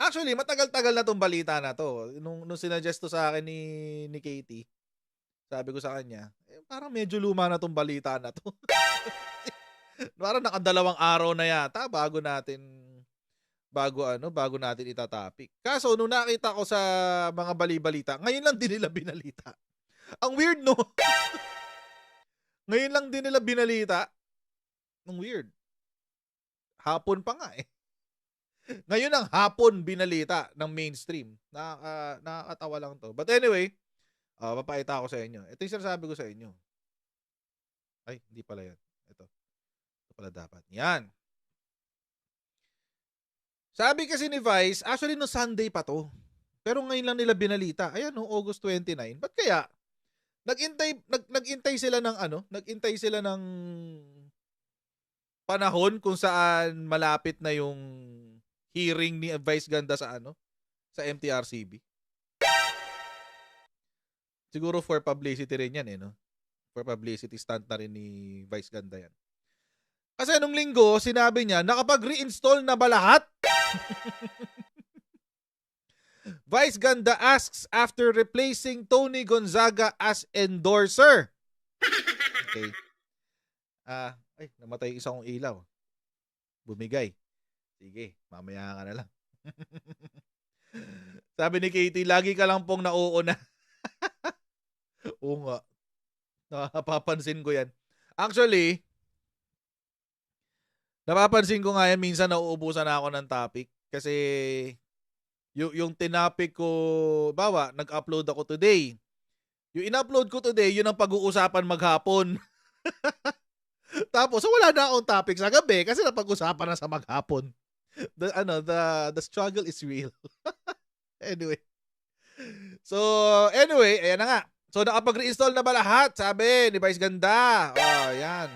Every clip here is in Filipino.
Actually, matagal-tagal na 'tong balita na 'to. Nung sinuggest 'to sa akin ni Katie, sabi ko sa kanya, parang medyo luma na 'tong balita na 'to. Parang nakadalawang araw na yata bago natin ita-topic. Kaso nung nakita ko sa mga bali-balita, ngayon lang din nila binalita. Ang weird 'no? Ngayon lang din nila binalita. Ang weird. Hapon pa nga, eh. Ngayon ang hapon binalita ng mainstream. Nakakatawa lang 'to. But anyway, papakita ko sa inyo. Ito yung sinasabi ko sa inyo. Ay, hindi pala 'yan. Ito pala dapat. 'Yan. Sabi kasi ni Vice, actually no Sunday pa 'to. Pero ngayon lang nila binalita. Ayan no, August 29. Ba't kaya? Nag-intay sila ng nag-intay sila ng panahon kung saan malapit na yung hearing ni Vice Ganda sa MTRCB. Siguro for publicity rin yan no? For publicity stunt na rin ni Vice Ganda yan. Kasi nung linggo, sinabi niya, nakapag-reinstall na ba lahat? Vice Ganda asks after replacing Tony Gonzaga as endorser. Okay. Ay, namatay isa kong ilaw. Bumigay. Sige, mamaya ka na lang. Sabi ni Katie, lagi ka lang pong nauuna. Oo nga. Napapansin ko yan. Actually, napapansin ko nga yan, minsan nauubusan na ako ng topic. Kasi yung tinapik ko, bawa, nag-upload ako today. Yung in-upload ko today, yun ang pag-uusapan maghapon. Tapos, wala na akong topic sa gabi kasi napag-usapan na sa maghapon. The struggle is real. Anyway. So, anyway, ayan na nga. So, nakapag-reinstall na ba lahat? Sabi ni Vice Ganda. Ayan.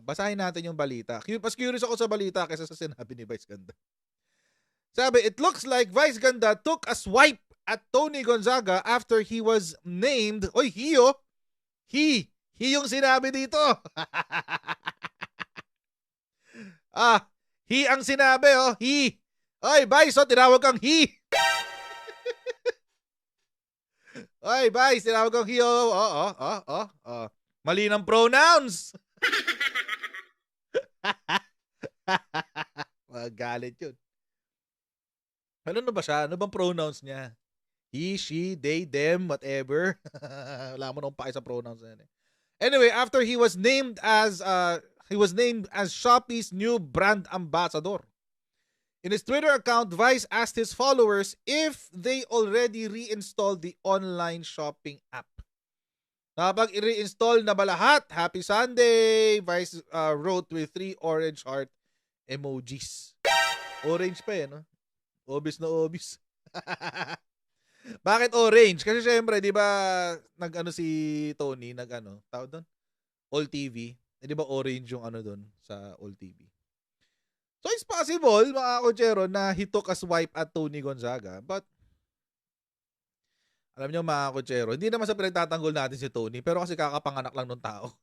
Basahin natin yung balita. Mas curious ako sa balita kaysa sa sinabi ni Vice Ganda. Sabi, it looks like Vice Ganda took a swipe at Tony Gonzaga after he was named. Oy, He yung sinabi dito. He ang sinabi, he. Oy, Vice, tinawag kang he. Oy, Vice, tinawag kang he, Mali ng pronouns. Magalit yun. Ano ba siya? Ano bang pronouns niya? He, she, they, them, whatever. Wala mo nung pake sa pronouns na yan. Anyway, after he was named as Shopee's new brand ambassador. In his Twitter account, Vice asked his followers if they already reinstalled the online shopping app. Nakapag-reinstall na ba lahat? Happy Sunday! Vice wrote with 3 orange heart emojis. Orange pa no? Obvious na obvious. Bakit orange? Kasi syempre, di ba, si Tony, tawag doon? All TV. Di ba orange yung doon sa All TV? So, it's possible, mga kochero, na he took a swipe at Tony Gonzaga. But, alam nyo, mga kochero, hindi naman sa pinagtatanggol natin si Tony, pero kasi kakapanganak lang ng tao.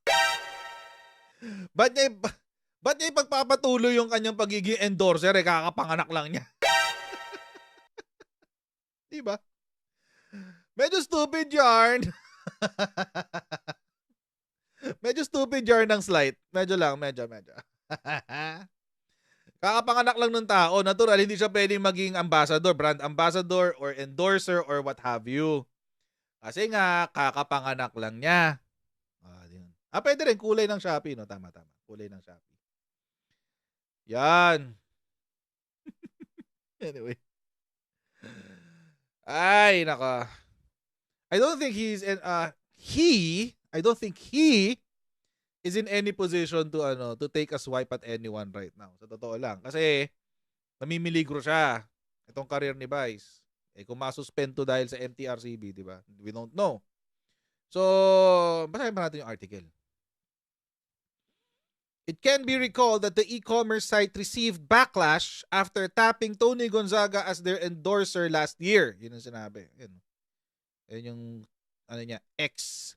Ba't niya ipagpapatuloy yung kanyang pagiging endorser, kakapanganak lang niya? Diba? Medyo stupid yarn. Medyo stupid yarn ng slight. Medyo. Kakapanganak lang ng tao. Natural, hindi siya pwedeng maging ambassador, brand ambassador, or endorser, or what have you. Kasi nga, kakapanganak lang niya. Pwede rin, kulay ng Shopee, no? Tama. Kulay ng Shopee. Yan. Anyway. Ay, naka. I don't think he is in any position to take a swipe at anyone right now. Sa totoo lang. Kasi namimiligro siya. Itong career ni Vice. Kung masuspend to dahil sa MTRCB, di ba? We don't know. So, basahin pa natin yung article. It can be recalled that the e-commerce site received backlash after tapping Tony Gonzaga as their endorser last year. Yun ang sinabi. Yun yung X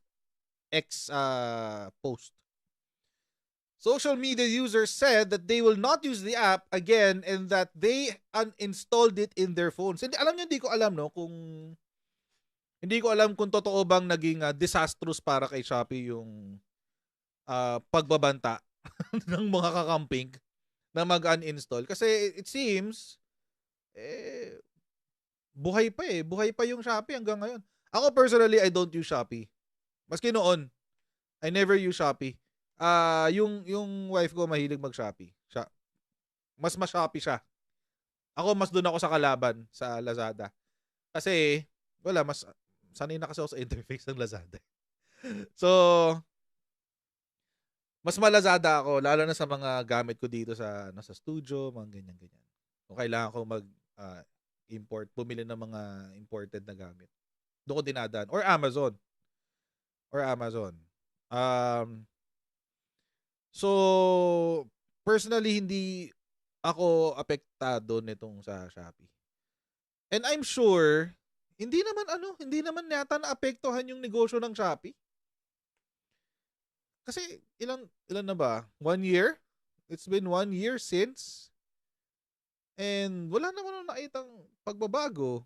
post. social media users said that they will not use the app again and that they uninstalled it in their phones. Hindi, alam niyo, hindi ko alam kung totoo bang naging disastrous para kay Shopee yung pagbabanta ng mga kakamping na mag-uninstall. Kasi it seems, buhay pa eh. Buhay pa yung Shopee hanggang ngayon. Ako personally, I don't use Shopee. Maski noon, I never use Shopee. Yung wife ko mahilig mag-Shopee. Mas ma-Shopee siya. Ako mas doon ako sa kalaban sa Lazada. Kasi wala, mas sanay na kasi ako sa interface ng Lazada. So, mas malazada ako lalo na sa mga gamit ko dito sa studio, mga ganyan. Kung kailangan ko import, bumili ng mga imported na gamit. Doon ko dinadaan or Amazon. So, personally, hindi ako apektado nitong sa Shopee. And I'm sure, hindi naman yata naapektuhan yung negosyo ng Shopee. Kasi ilan na ba? 1 year? It's been 1 year since. And wala naman nakitang pagbabago.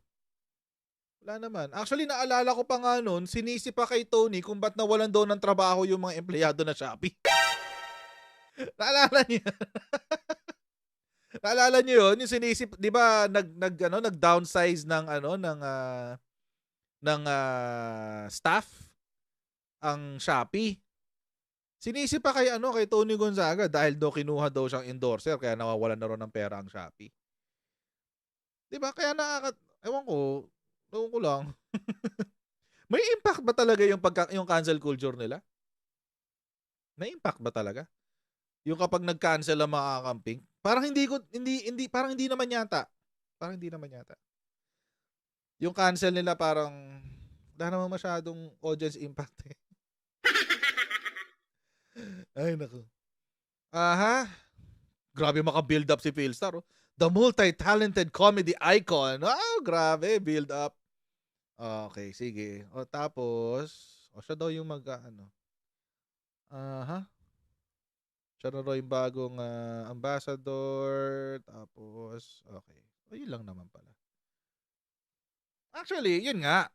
Wala naman. Actually, naalala ko pa nga nun, sinisi pa kay Tony kung ba't nawalan daw ng trabaho yung mga empleyado na Shopee. Naalala niyo? Naalala niyo yun? Yung sinisip, di ba, nag-downsize ng staff ang Shopee. Sinisi pa kay Tony Gonzaga dahil daw kinuha daw siyang endorser kaya nawawalan na ron ng pera ang Shopee. 'Di ba? Kaya ewan ko lang. May impact ba talaga yung cancel culture nila? May impact ba talaga? Yung kapag nag-cancel ang mga kakamping? Parang hindi naman yata. Yung cancel nila parang wala naman masyadong audience impact eh. Ay, naku. Grabe maka-build up si Philstar. Oh. The multi-talented comedy icon. Wow, grabe. Build up. Okay, sige. O tapos, siya daw yung siya na daw yung bagong ambassador. Tapos, okay. O, yun lang naman pala. Actually, yun nga.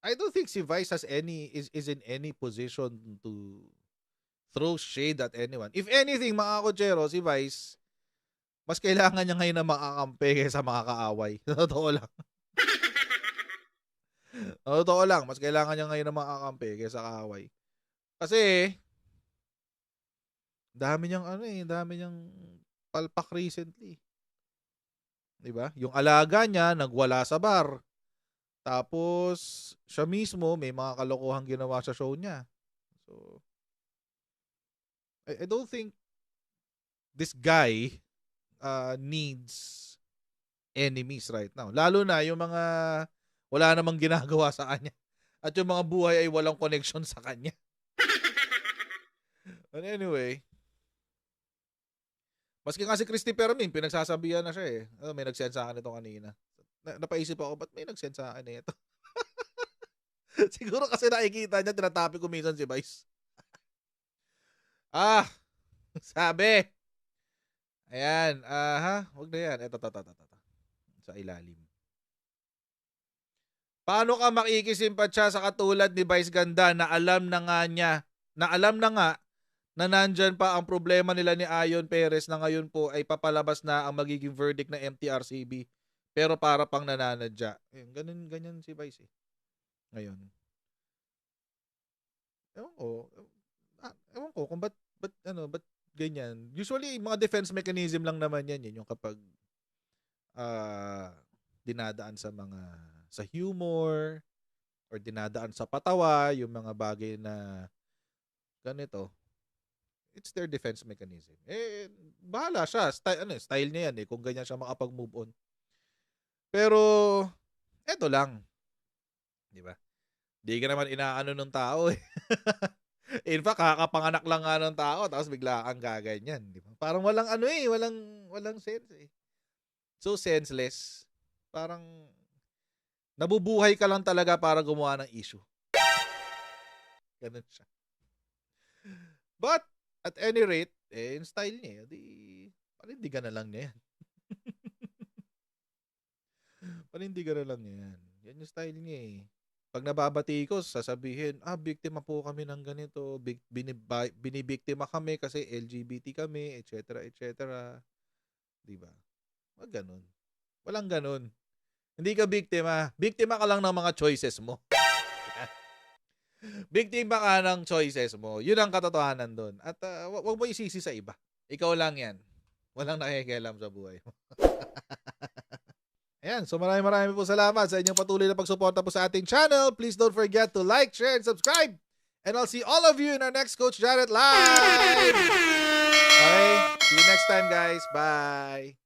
I don't think si Vice is in any position to throw shade at anyone. If anything, mga kotsero, si Vice, mas kailangan niya ngayon na makakampi kaysa makakaaway. Totoo lang. Totoo lang, mas kailangan niya ngayon na makakampi kaysa kaaway. Kasi, dami niyang palpak recently. 'Di ba? Yung alaga niya nagwala sa bar. Tapos, siya mismo, may mga kalokohang ginawa sa show niya. So, I don't think this guy needs enemies right now. Lalo na yung mga wala namang ginagawa sa kanya. At yung mga buhay ay walang connection sa kanya. But anyway, maski nga si Christy Permin, pinagsasabihan na siya eh. May nag-send sa akin ito kanina. Napaisip ako, ba't may nag-send sa akin ito? Siguro kasi nakikita niya, tinatapik ko minsan si Vice. Sabi. Ayan, wag na yan. Ito. Sa ilalim. Paano ka makikisimpatya sa katulad ni Vice Ganda na alam na nga na nandyan pa ang problema nila ni Ayon Perez na ngayon po ay papalabas na ang magiging verdict ng MTRCB. Pero para pang nananadya. Ganyan si Vice eh. Ngayon. Ewan ko kung ba't ganyan. Usually, mga defense mechanism lang naman yan. Yung kapag dinadaan sa humor or dinadaan sa patawa, yung mga bagay na ganito. It's their defense mechanism. Bahala siya. Style niya yan eh. Kung ganyan siya makapag-move on. Pero, eto lang. Di ba? Di ka naman inaano ng tao eh. In fact, kakapanganak lang nga ng tao tapos bigla kang gaganyan. Di ba? Parang walang walang sense eh. So senseless. Parang nabubuhay ka lang talaga para gumawa ng issue. Ganun siya. But, at any rate, yung style niya, di, panindigan na lang niya yan. Panindigan na lang niya yan. Yan yung style niya eh. Pag nababati ko, sasabihin, biktima po kami ng ganito, binibiktima kami kasi LGBT kami, etc. etc. Diba? Wag ganun. Walang ganun. Hindi ka biktima. Biktima ka lang ng mga choices mo. Biktima ka ng choices mo. Yun ang katotohanan doon. At wag mo isisi sa iba. Ikaw lang yan. Walang nakikialam sa buhay mo. Ayan, so maraming po salamat sa inyong patuloy na pagsuporta po sa ating channel. Please don't forget to like, share, and subscribe. And I'll see all of you in our next Coach Jared Live. Okay, see you next time guys. Bye.